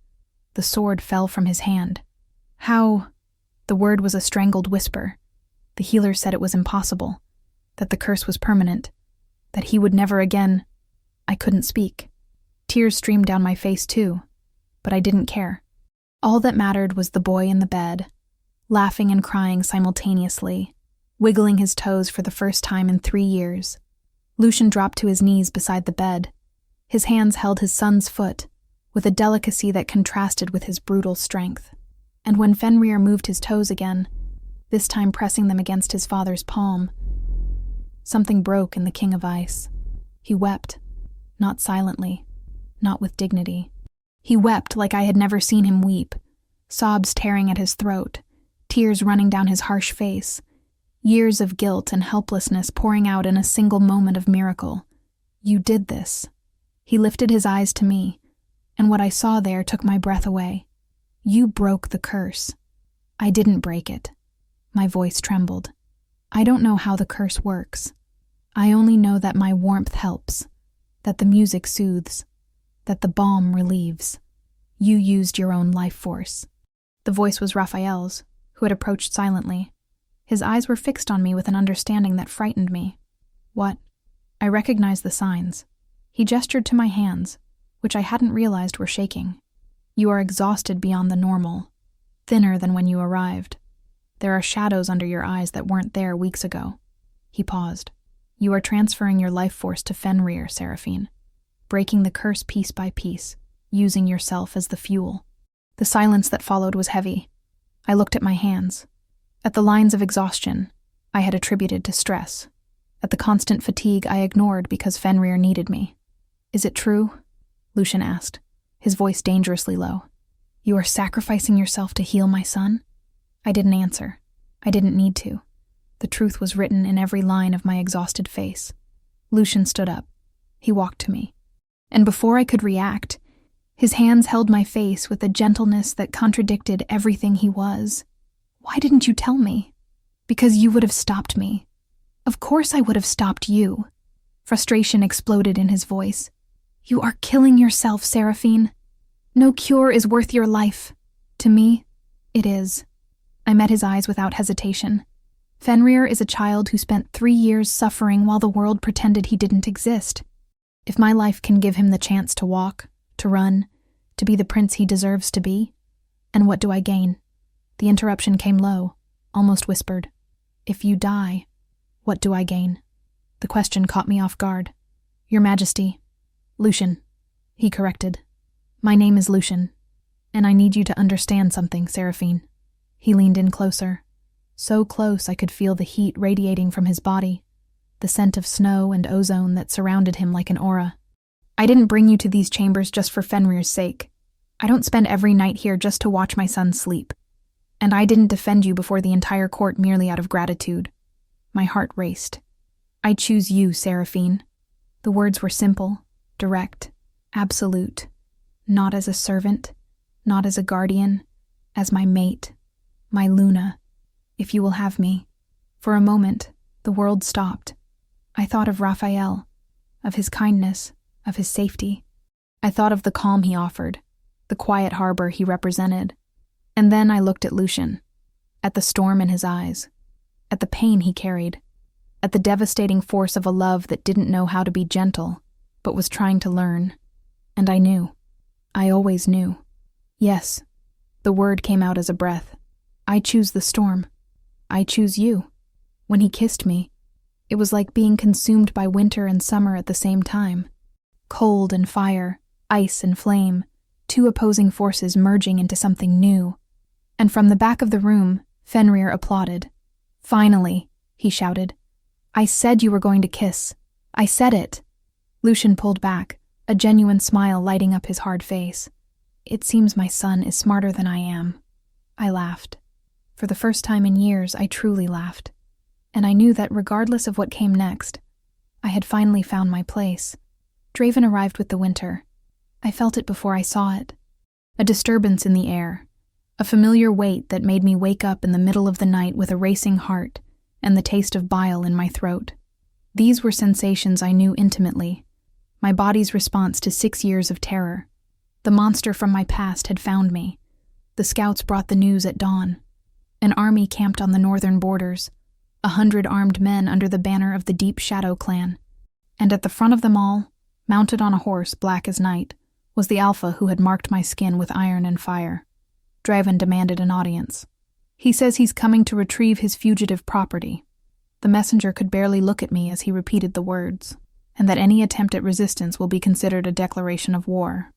The sword fell from his hand. How? The word was a strangled whisper. The healer said it was impossible, that the curse was permanent, that he would never again. I couldn't speak. Tears streamed down my face too, but I didn't care. All that mattered was the boy in the bed, laughing and crying simultaneously, wiggling his toes for the first time in 3 years. Lucian dropped to his knees beside the bed. His hands held his son's foot, with a delicacy that contrasted with his brutal strength. And when Fenrir moved his toes again, this time pressing them against his father's palm, something broke in the King of Ice. He wept, not silently, not with dignity. He wept like I had never seen him weep, sobs tearing at his throat, tears running down his harsh face, years of guilt and helplessness pouring out in a single moment of miracle. You did this. He lifted his eyes to me, and what I saw there took my breath away. You broke the curse. I didn't break it. My voice trembled. I don't know how the curse works. I only know that my warmth helps, that the music soothes, that the balm relieves. You used your own life force. The voice was Raphael's, who had approached silently. His eyes were fixed on me with an understanding that frightened me. What? I recognized the signs. He gestured to my hands, which I hadn't realized were shaking. You are exhausted beyond the normal, thinner than when you arrived. There are shadows under your eyes that weren't there weeks ago. He paused. You are transferring your life force to Fenrir, Seraphine, breaking the curse piece by piece, using yourself as the fuel. The silence that followed was heavy. I looked at my hands, at the lines of exhaustion I had attributed to stress, at the constant fatigue I ignored because Fenrir needed me. Is it true? Lucian asked, his voice dangerously low. You are sacrificing yourself to heal my son? I didn't answer. I didn't need to. The truth was written in every line of my exhausted face. Lucian stood up. He walked to me. And before I could react, his hands held my face with a gentleness that contradicted everything he was. Why didn't you tell me? Because you would have stopped me. Of course I would have stopped you. Frustration exploded in his voice. You are killing yourself, Seraphine. No cure is worth your life. To me, it is. I met his eyes without hesitation. Fenrir is a child who spent 3 years suffering while the world pretended he didn't exist. If my life can give him the chance to walk, to run, to be the prince he deserves to be, and what do I gain? The interruption came low, almost whispered. If you die, what do I gain? The question caught me off guard. Your Majesty. Lucian, he corrected. My name is Lucian, and I need you to understand something, Seraphine. He leaned in closer, so close I could feel the heat radiating from his body, the scent of snow and ozone that surrounded him like an aura. I didn't bring you to these chambers just for Fenrir's sake. I don't spend every night here just to watch my son sleep. And I didn't defend you before the entire court merely out of gratitude. My heart raced. I choose you, Seraphine. The words were simple, direct, absolute. Not as a servant, not as a guardian, as my mate, my Luna, if you will have me. For a moment, the world stopped. I thought of Raphael, of his kindness, of his safety. I thought of the calm he offered, the quiet harbor he represented. And then I looked at Lucian, at the storm in his eyes, at the pain he carried, at the devastating force of a love that didn't know how to be gentle, but was trying to learn. And I knew. I always knew. Yes, the word came out as a breath. I choose the storm. I choose you. When he kissed me, it was like being consumed by winter and summer at the same time. Cold and fire, ice and flame, two opposing forces merging into something new. And from the back of the room, Fenrir applauded. Finally, he shouted. I said you were going to kiss. I said it. Lucian pulled back, a genuine smile lighting up his hard face. It seems my son is smarter than I am. I laughed. For the first time in years, I truly laughed. And I knew that regardless of what came next, I had finally found my place. Draven arrived with the winter. I felt it before I saw it. A disturbance in the air. A familiar weight that made me wake up in the middle of the night with a racing heart and the taste of bile in my throat. These were sensations I knew intimately. My body's response to 6 years of terror. The monster from my past had found me. The scouts brought the news at dawn. An army camped on the northern borders, 100 armed men under the banner of the Deep Shadow clan. And at the front of them all, mounted on a horse black as night, was the Alpha who had marked my skin with iron and fire. Draven demanded an audience. He says he's coming to retrieve his fugitive property. The messenger could barely look at me as he repeated the words, and that any attempt at resistance will be considered a declaration of war.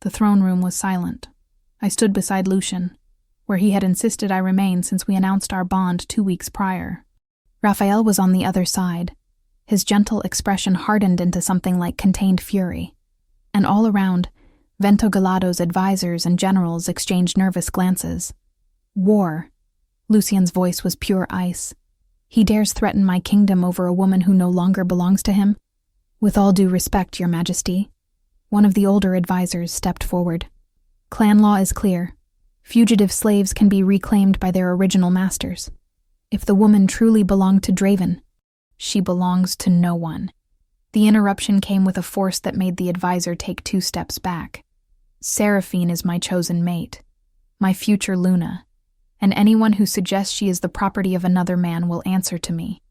The throne room was silent. I stood beside Lucian, where he had insisted I remain since we announced our bond 2 weeks prior. Raphael was on the other side. His gentle expression hardened into something like contained fury. and all around, Ventogalado's advisors and generals exchanged nervous glances. War. Lucien's voice was pure ice. He dares threaten my kingdom over a woman who no longer belongs to him? With all due respect, Your Majesty. One of the older advisors stepped forward. Clan law is clear. Fugitive slaves can be reclaimed by their original masters. If the woman truly belonged to Draven, she belongs to no one. The interruption came with a force that made the advisor take 2 steps back. Seraphine is my chosen mate, my future Luna, and anyone who suggests she is the property of another man will answer to me.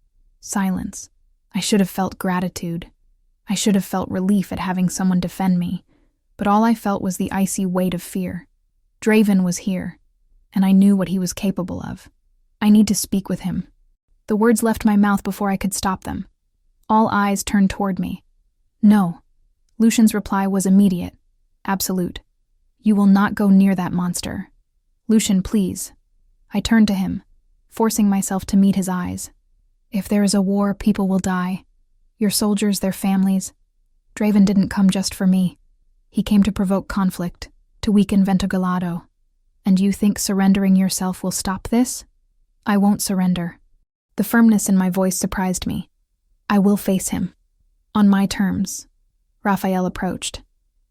Silence. I should have felt gratitude. I should have felt relief at having someone defend me, but all I felt was the icy weight of fear. Draven was here, and I knew what he was capable of. I need to speak with him. The words left my mouth before I could stop them. All eyes turned toward me. No. Lucien's reply was immediate, absolute. You will not go near that monster. Lucien, please. I turned to him, forcing myself to meet his eyes. If there is a war, people will die. Your soldiers, their families. Draven didn't come just for me. He came to provoke conflict, to weaken Ventogalado. And you think surrendering yourself will stop this? I won't surrender. The firmness in my voice surprised me. I will face him. On my terms. Raphael approached.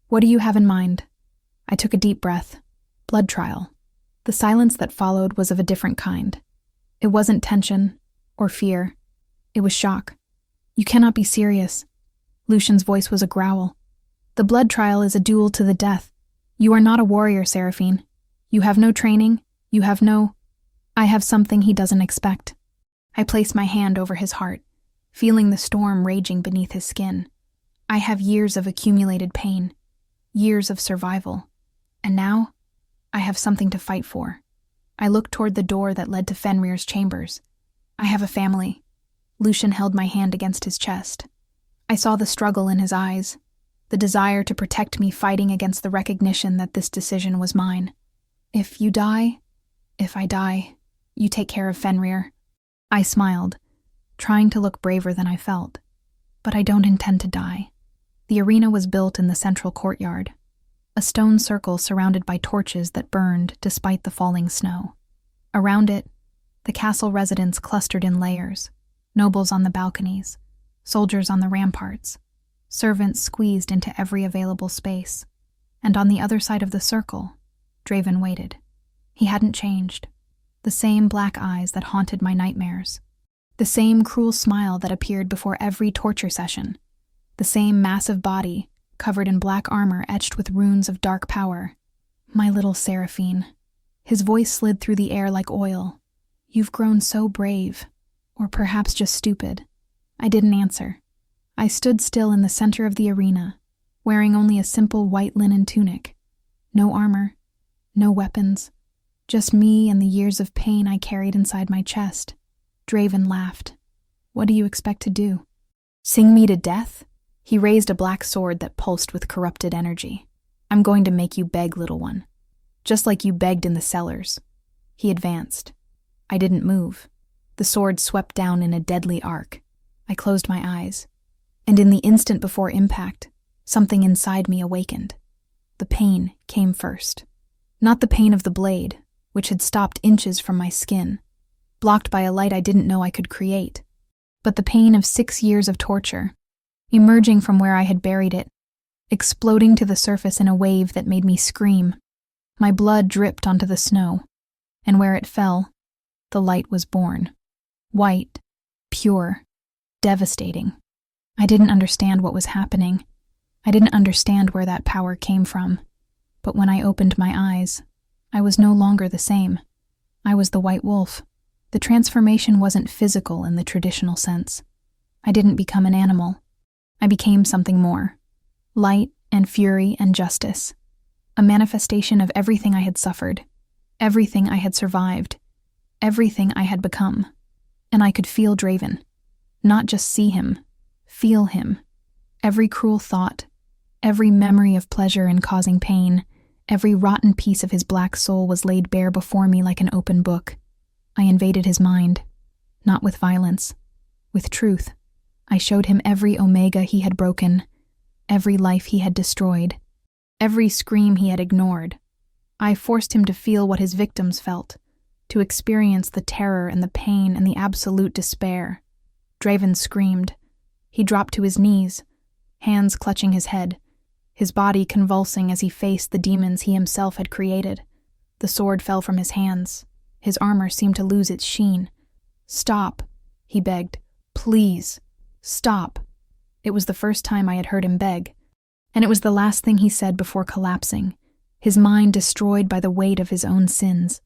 What do you have in mind? I took a deep breath. Blood trial. The silence that followed was of a different kind. It wasn't tension or fear. It was shock. You cannot be serious. Lucien's voice was a growl. The blood trial is a duel to the death. You are not a warrior, Seraphine. You have no training. You have no... I have something he doesn't expect. I placed my hand over his heart, feeling the storm raging beneath his skin. I have years of accumulated pain, years of survival, and now I have something to fight for. I looked toward the door that led to Fenrir's chambers. I have a family. Lucien held my hand against his chest. I saw the struggle in his eyes, the desire to protect me fighting against the recognition that this decision was mine. If I die, you take care of Fenrir. I smiled, trying to look braver than I felt. But I don't intend to die. The arena was built in the central courtyard, a stone circle surrounded by torches that burned despite the falling snow. Around it, the castle residents clustered in layers, nobles on the balconies, soldiers on the ramparts, servants squeezed into every available space. And on the other side of the circle, Draven waited. He hadn't changed. The same black eyes that haunted my nightmares. The same cruel smile that appeared before every torture session. The same massive body, covered in black armor etched with runes of dark power. My little Seraphine. His voice slid through the air like oil. You've grown so brave. Or perhaps just stupid. I didn't answer. I stood still in the center of the arena, wearing only a simple white linen tunic. No armor. No weapons. Just me and the years of pain I carried inside my chest. Draven laughed. What do you expect to do? Sing me to death? He raised a black sword that pulsed with corrupted energy. I'm going to make you beg, little one. Just like you begged in the cellars. He advanced. I didn't move. The sword swept down in a deadly arc. I closed my eyes. And in the instant before impact, something inside me awakened. The pain came first. Not the pain of the blade, which had stopped inches from my skin, blocked by a light I didn't know I could create, but the pain of 6 years of torture, emerging from where I had buried it, exploding to the surface in a wave that made me scream. My blood dripped onto the snow, and where it fell, the light was born. White, pure, devastating. I didn't understand what was happening. I didn't understand where that power came from. But when I opened my eyes, I was no longer the same. I was the White Wolf. The transformation wasn't physical in the traditional sense. I didn't become an animal. I became something more. Light and fury and justice. A manifestation of everything I had suffered, everything I had survived, everything I had become. And I could feel Draven. Not just see him, feel him. Every cruel thought, every memory of pleasure in causing pain, every rotten piece of his black soul was laid bare before me like an open book. I invaded his mind, not with violence, with truth. I showed him every omega he had broken, every life he had destroyed, every scream he had ignored. I forced him to feel what his victims felt, to experience the terror and the pain and the absolute despair. Draven screamed. He dropped to his knees, hands clutching his head, his body convulsing as he faced the demons he himself had created. The sword fell from his hands. His armor seemed to lose its sheen. "Stop," he begged. "Please, stop." It was the first time I had heard him beg, and it was the last thing he said before collapsing, his mind destroyed by the weight of his own sins.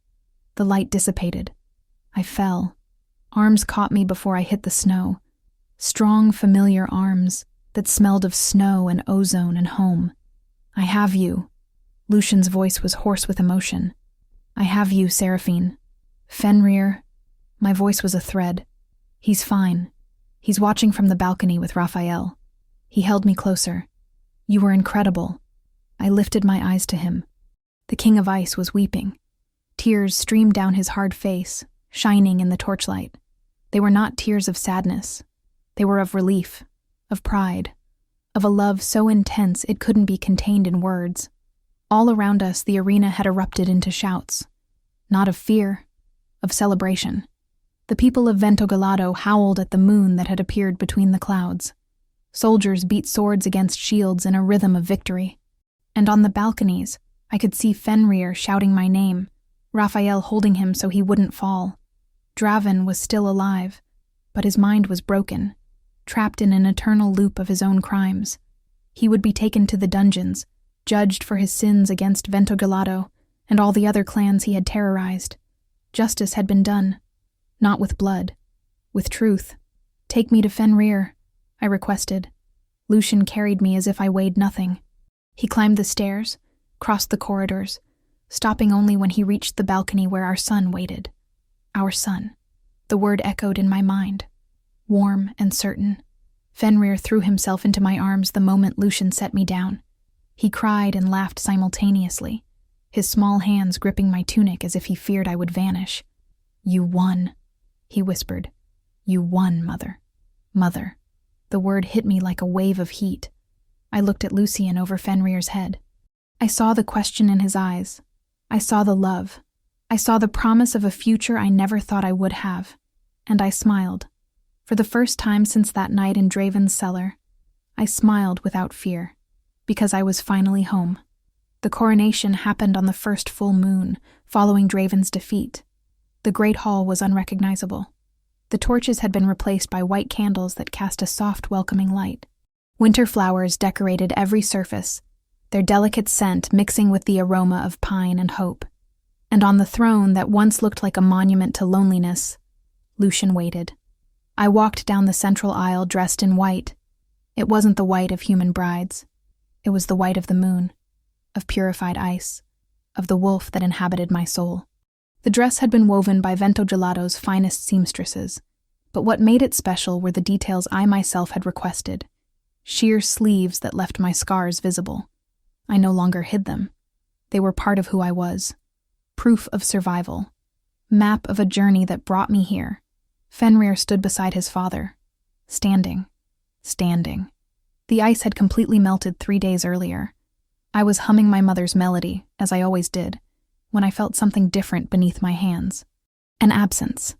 The light dissipated. I fell. Arms caught me before I hit the snow. Strong, familiar arms that smelled of snow and ozone and home. "I have you." Lucian's voice was hoarse with emotion. "I have you, Seraphine. Fenrir." My voice was a thread. "He's fine. He's watching from the balcony with Raphael." He held me closer. "You were incredible." I lifted my eyes to him. The King of Ice was weeping. Tears streamed down his hard face, shining in the torchlight. They were not tears of sadness. They were of relief, of pride, of a love so intense it couldn't be contained in words. All around us, the arena had erupted into shouts. Not of fear, of celebration. The people of Ventogalato howled at the moon that had appeared between the clouds. Soldiers beat swords against shields in a rhythm of victory. And on the balconies, I could see Fenrir shouting my name, Raphael holding him so he wouldn't fall. Draven was still alive, but his mind was broken, trapped in an eternal loop of his own crimes. He would be taken to the dungeons, judged for his sins against Ventogalato and all the other clans he had terrorized. Justice had been done, not with blood, with truth. "Take me to Fenrir," I requested. Lucian carried me as if I weighed nothing. He climbed the stairs, crossed the corridors, stopping only when he reached the balcony where our son waited. Our son. The word echoed in my mind, warm and certain. Fenrir threw himself into my arms the moment Lucian set me down. He cried and laughed simultaneously, his small hands gripping my tunic as if he feared I would vanish. "You won," he whispered. "You won, Mother. Mother." The word hit me like a wave of heat. I looked at Lucian over Fenrir's head. I saw the question in his eyes. I saw the love. I saw the promise of a future I never thought I would have. And I smiled. For the first time since that night in Draven's cellar, I smiled without fear, because I was finally home. The coronation happened on the first full moon, following Draven's defeat. The great hall was unrecognizable. The torches had been replaced by white candles that cast a soft, welcoming light. Winter flowers decorated every surface, their delicate scent mixing with the aroma of pine and hope. And on the throne that once looked like a monument to loneliness, Lucian waited. I walked down the central aisle dressed in white. It wasn't the white of human brides. It was the white of the moon, of purified ice, of the wolf that inhabited my soul. The dress had been woven by Ventogelato's finest seamstresses, but what made it special were the details I myself had requested. Sheer sleeves that left my scars visible. I no longer hid them. They were part of who I was. Proof of survival. Map of a journey that brought me here. Fenrir stood beside his father. Standing. The ice had completely melted 3 days earlier. I was humming my mother's melody, as I always did, when I felt something different beneath my hands. An absence.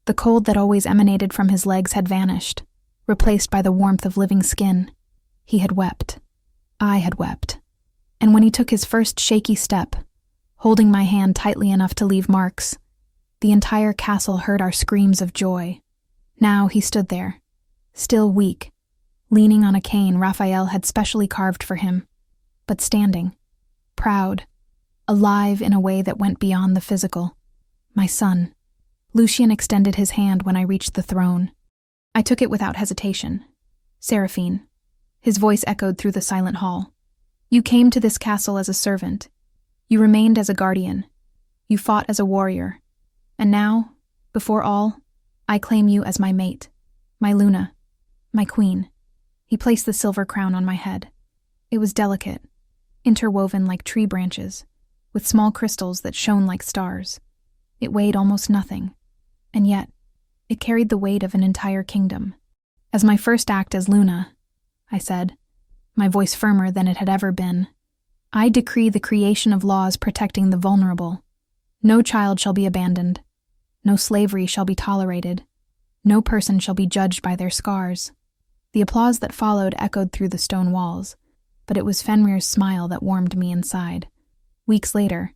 The cold that always emanated from his legs had vanished, replaced by the warmth of living skin. He had wept. I had wept. And when he took his first shaky step, holding my hand tightly enough to leave marks, the entire castle heard our screams of joy. Now he stood there, still weak, leaning on a cane Raphael had specially carved for him, but standing, proud, alive in a way that went beyond the physical. My son. Lucian extended his hand when I reached the throne. I took it without hesitation. Seraphine. His voice echoed through the silent hall. You came to this castle as a servant. You remained as a guardian. You fought as a warrior. And now, before all, I claim you as my mate, my Luna, my queen. He placed the silver crown on my head. It was delicate, interwoven like tree branches, with small crystals that shone like stars. It weighed almost nothing, and yet, it carried the weight of an entire kingdom. As my first act as Luna, I said, my voice firmer than it had ever been. I decree the creation of laws protecting the vulnerable. No child shall be abandoned. No slavery shall be tolerated. No person shall be judged by their scars. The applause that followed echoed through the stone walls, but it was Fenrir's smile that warmed me inside. Weeks later,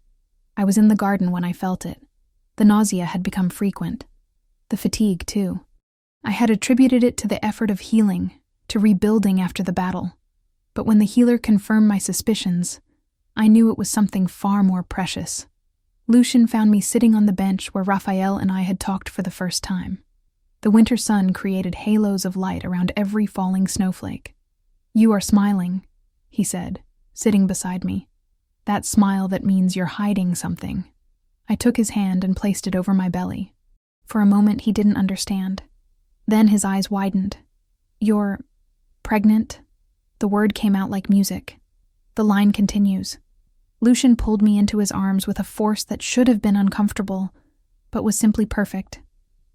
I was in the garden when I felt it. The nausea had become frequent. The fatigue, too. I had attributed it to the effort of healing, to rebuilding after the battle. But when the healer confirmed my suspicions, I knew it was something far more precious. Lucian found me sitting on the bench where Raphael and I had talked for the first time. The winter sun created halos of light around every falling snowflake. "You are smiling," he said, sitting beside me. "That smile that means you're hiding something." I took his hand and placed it over my belly. For a moment he didn't understand. Then his eyes widened. "You're pregnant?" The word came out like music. The line continues. Lucian pulled me into his arms with a force that should have been uncomfortable, but was simply perfect.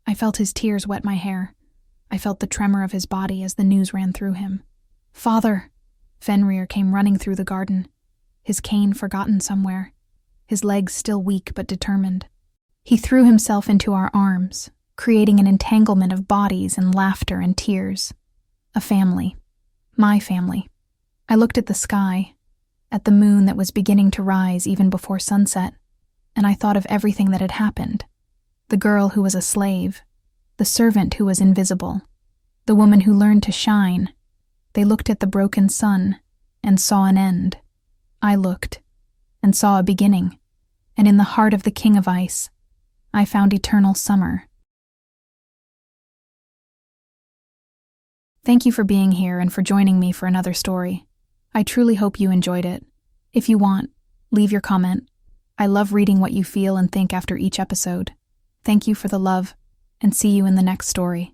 I felt his tears wet my hair. I felt the tremor of his body as the news ran through him. "Father!" Fenrir came running through the garden, his cane forgotten somewhere, his legs still weak but determined. He threw himself into our arms, creating an entanglement of bodies and laughter and tears. A family. My family. I looked at the sky, at the moon that was beginning to rise even before sunset, and I thought of everything that had happened. The girl who was a slave, the servant who was invisible, the woman who learned to shine. They looked at the broken sun and saw an end. I looked and saw a beginning, and in the heart of the King of Ice, I found eternal summer. Thank you for being here and for joining me for another story. I truly hope you enjoyed it. If you want, leave your comment. I love reading what you feel and think after each episode. Thank you for the love, and see you in the next story.